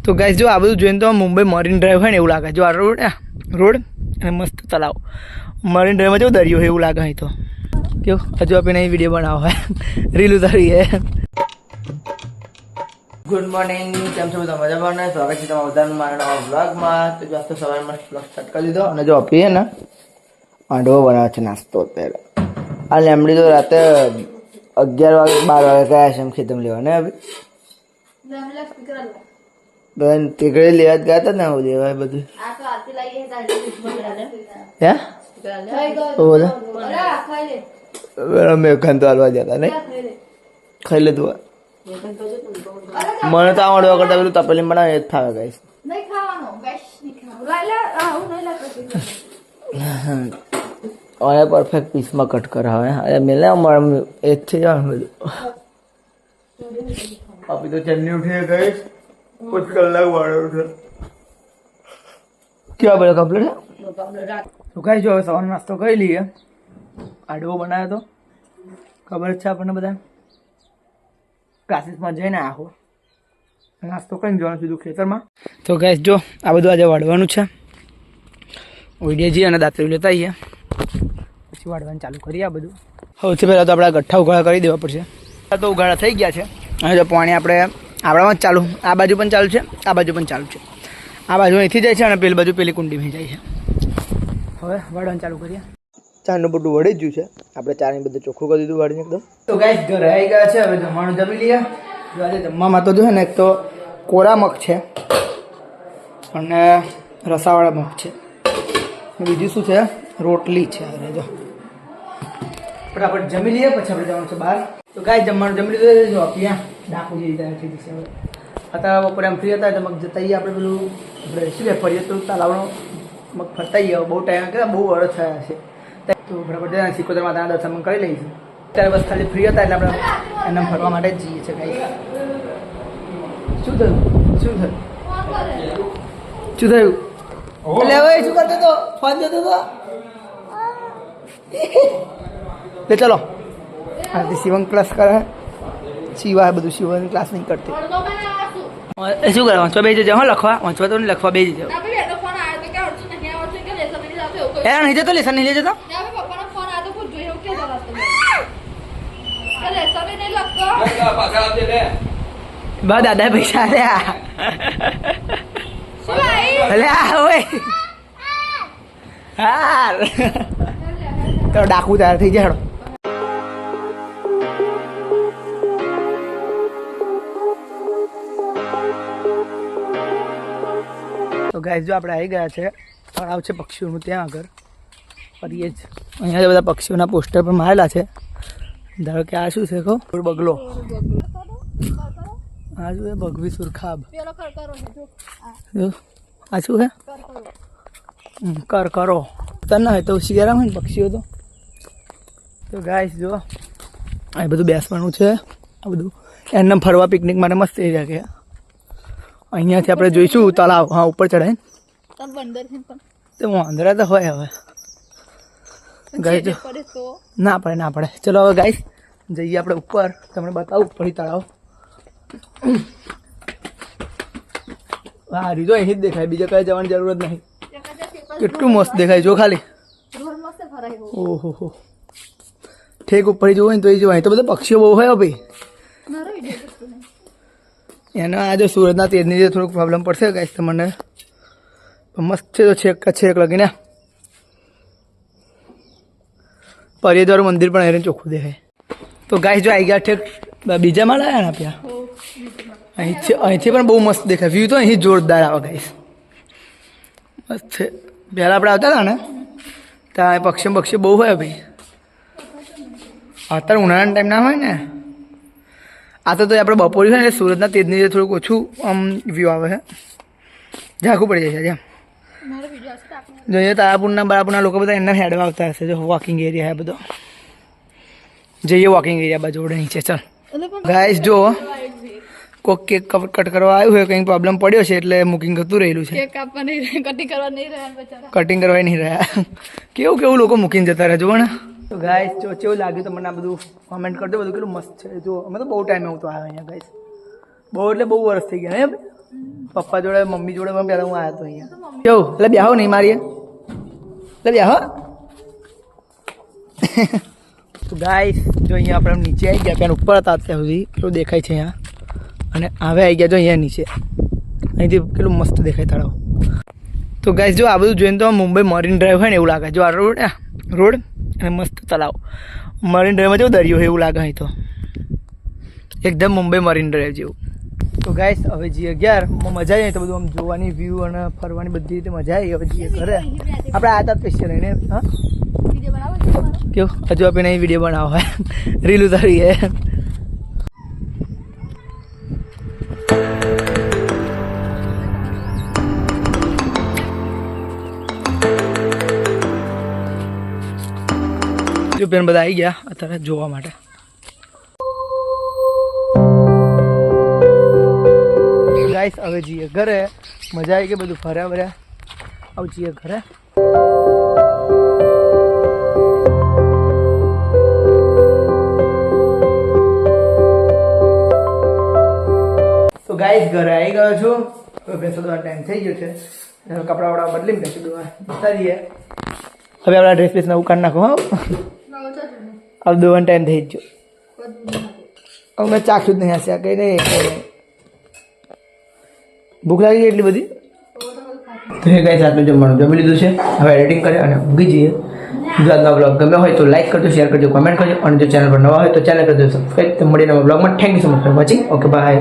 તો ગાઈસ જો આ બધું જોઈને તો મુંબઈ મરીન ડ્રાઈવ હોય ને એવું લાગે. જો આ રોડ અને મસ્ત તલાવ. મરીન ડ્રાઈવમાં જો દરિયો હોય એવું લાગે અહીં તો. કેવું હજુ આપણે અહીં વિડીયો બનાવો હોય રીલ ઉતારીએ. ગુડ મોર્નિંગ, કેમ છો બધા? મજામાં ને? સ્વાગત છે તમારું બધાનું મારા નવા વ્લોગમાં. તો જો આજ સવારમાં વ્લોગ સ્ટાર્ટ કરી દીધો અને જો આપીએ ને આંડવો બનાવે છે નાસ્તો અત્યારે. આ લેમડી તો રાતે 11 વાગે 12 વાગે ગયા છે એમ ખેતમ લેવા ને હવે બેન ટીકડી લેવા જ ગયા હતા ને હું લેવા બધું મેં ખાન તો હાલવા જતા નહીં ખાઈ લીધું. મને તો આવડવા કરતા પેલું તપેલી બનાવે એ જ ફાવે ગાઈસ. और परफेक्ट पीस में कट करा है. अरे मिले हमारे एक थे यार मुझे अभी तो चलनी उठी गई कुछ कलाक वाड़े उठे. क्या बोला कंप्लीट है तो कहीं जो सवार नाश्तो कर लिए आडो बनाया तो खबर है अपने બધા ક્લાસીસમાં જઈને આવો નાસ્તો કરીને જવાનું સીધું ખેતરમાં. તો ગાઈસ જો આ બધું આજે વાળવાનું છે. ઓઈડિયા જી અને દાંતરી લેતા આવીએ પછી વાળવાનું ચાલુ કરીએ. આ બધું સૌથી પહેલાં તો આપણે ગઠ્ઠા ઉઘાડા કરી દેવા પડશે. તો ઉઘાડા થઈ ગયા છે. હવે જો પાણી આપણે આપણામાં જ ચાલુ, આ બાજુ પણ ચાલુ છે, આ બાજુ પણ ચાલુ છે. આ બાજુ અહીંથી જાય છે અને પેલી બાજુ પેલી કુંડીમાં જાય છે. હવે વાળવાનું ચાલુ કરીએ. ચાનું બધું વળી જ ગયું છે. આપણે ચાની બધું ચોખ્ખું કરી દીધું વાળીને એકદમ. તો ગાઈસ ઘરે આવી ગયા છે. હવે જમવાનું જમી લઈએ. જો આજે જમવામાં તો જો ને એક તો કોરા મગ છે અને રસાવાળા મગ છે. બીજું શું છે? રોટલી છે. અરે જો ફટાફટ જમી લઈએ પછી આપણે જવાનું છે બહાર. તો ગાઈસ જમવાનું જમી લીધું. જો ત્યાં ડાકુ જેવી તૈયાર થઈ ગઈ છે. હવે અત્યારે બપોરે આમ ફ્રી હતા એટલે મગ જતાઈએ આપણે પેલું આપણે શું કે ફરીએ તો તાલાવનો મગ ફરતાઈએ. બહુ ટાઈમ કર્યા, બહુ વર્ષ થયા છે. તો બરાબર જાય સિકોતર માતાના દર્શન કરી લઈશું. ત્યારે બસ ખાલી ફ્રી હતા એટલે આપણે એમને ફરવા માટે જ જઈએ છીએ. ગાઈસ શું થયું? શું થયું? શું થયું? એટલે હવે શું કરતો હતો? ફોન જતો હતો. લે ચલો આ શિવંગ ક્લાસ કરે. શિવા બધું શિવંગ ક્લાસ નહીં કરતી. શું કરે? વાંચવા બેસી જજો. હા લખવા વાંચવા તો નહીં, લખવા બેસી જાઓ. એના નહીં જતો લેસન નહીં લઈ જતો. બા દાદા પૈસા લ્યા હા તો ડાકુ તૈયાર થઈ જાય. તો ગાઈસ જો આપણે આવી ગયા છે તળાવ છે પક્ષીઓનું ત્યાં આગળ ફરીએ જ. અહીંયા બધા પક્ષીઓના પોસ્ટર પણ મારેલા છે. ધારો કે આ શું છે? કહો બગલો. આ શું છે? ભગવી સુરખાબ. આ શું છે? કરો તને હોય તો શિયાળા હોય ને પક્ષીઓ તો ગાઈસ જો આ બધું બેસવાનું છે. આ બધું એમને ફરવા પિકનિક માટે મસ્ત એરિયા કે અહીંયાથી આપણે જોઈશું તળાવ. હા ઉપર ચડાય તો વાંદરા તો હોય. હવે ગાઈસ ના પડે. ચલો હવે ગાઈસ જઈએ આપણે ઉપર, તમને બતાવું ઉપરથી તળાવ. હા રીતો અહીં જ દેખાય, બીજા કઈ જવાની જરૂર જ નહીં. કેટલું મસ્ત દેખાય જો ખાલી. ઓહો હો ઠેક ઉપર જોવું ને તો એ જો અહીં તો બધા પક્ષીઓ બહુ હોય ભાઈ. એના આજે સુરતના તેજની જે થોડુંક પ્રોબ્લેમ પડશે ગાઈસ તમને. મસ્ત છે તો છેક લગીને પરિયદ્વાર મંદિર પણ એને ચોખ્ખું દેખાય. તો ગાઈસ જો આવી ગયા ઠેક બીજા માળ આવ્યા ને ત્યાં અહીંથી પણ બહુ મસ્ત દેખાય. વ્યૂ તો અહીં જોરદાર આવે ગાઈસ. મસ્ત છે. પહેલાં આપણે આવતા હતા ને ત્યાં પક્ષી બહુ હોય ભાઈ. અત્યારે ઉનાળાનો ટાઈમ ના હોય ને. આ તો આપણે બપોરી હોય ને સુરતના તેજની જે થોડુંક ઓછું આમ વ્યૂ આવે છે. ઝાંખું પડી જાય છે જેમ જોઈએ. તારાપુરના બરાપુરના લોકો બધા એના હેડમાં આવતા હશે. જો વોકિંગ એરિયા બધો જઈએ વોકિંગ એરિયા બાજુ જોડે નીચે. ચાલ ગાઈસ જો કોઈક કેક કટ કરવા આવ્યું હોય, કંઈક પ્રોબ્લેમ પડ્યો છે એટલે બુકિંગ થતું રહેલું છે. કટિંગ કરવા નહીં રહ્યા. કેવું લોકો મૂકીને જતા રહે જુઓ ને. તો ગાઈસ જો કેવું લાગ્યું તમને આ બધું કોમેન્ટ કરજો. બધું કેટલું મસ્ત છે. જો અમે તો બહુ ટાઈમ એવું તો આવ્યા અહીંયા ગાઈસ. બહુ એટલે બહુ વર્ષ થઈ ગયા ને. પપ્પા જોડે મમ્મી જોડે પણ પહેલાં હું આવ્યો હતો અહીંયા કેવું એટલે બેહો નહીં મારીએ એટલે બેહો તો ગાઈસ જો અહીંયા આપણે નીચે આવી ગયા પેન ઉપર હતા અત્યાર સુધી કેટલું દેખાય છે અહીંયા અને હવે આવી ગયા જો અહીંયા નીચે અહીંથી કેટલું મસ્ત દેખાય તળાવ તો ગાઈસ જો આ બધું જોઈને તો મુંબઈ મરીન ડ્રાઈવ હોય ને એવું લાગે જો આ રોડ અને મસ્ત તળાવ મરીન ડ્રાઈવમાં જેવું દરિયો હોય એવું લાગે અહીં તો એકદમ મુંબઈ મરીન ડ્રાઈવ જેવું તો ગાઈસ હવે જઈએ 11 મજા આવી તો બધું આમ જોવાની વ્યૂ અને ફરવાની બધી રીતે મજા આવી હવે જઈએ ઘરે આપણે આ હતા સ્પેશિયલ એને હા કેવું હજુ આપણે અહીં વિડીયો બનાવો હોય રીલ ઉતારી હે જો પેન બધા આવી ગયા અત્યારે જોવા માટે ગાઈસ હવે જઈએ ઘરે મજા આવી ગઈ બધું ફર્યા ભર્યા હવે જઈએ ઘરે તો ગાઈસ ઘરે આવી ગયો છું હવે ભેંસો દોવાનો ટાઈમ થઈ ગયો છે કપડા વડા બદલીને ભેંસો દોવા જતા રહીએ હવે આપણા ડ્રેસ પ્રેસ નવું કાઢી નાખો હા હવે દોવાનો ટાઈમ થઈ ગયો હવે મેં ચાખ્યું જ નહીં હસ્યા કંઈ નહીં ભૂખ લાગી ગઈ એટલી બધી તો એ ગાઈસ આટલું જમવાનું જમી લીધું છે હવે એડિટિંગ કરે અને ઊંઘી જઈએ જો આજનો બ્લોગ ગમ્યો હોય તો લાઈક કરજો શેર કરજો કમેન્ટ કરજો અને જો ચેનલ પર નવા હોય તો ચેનલ કરજો સબસ્ક્રાઈબ તો મળીને બ્લોગમાં thank you so much for watching okay bye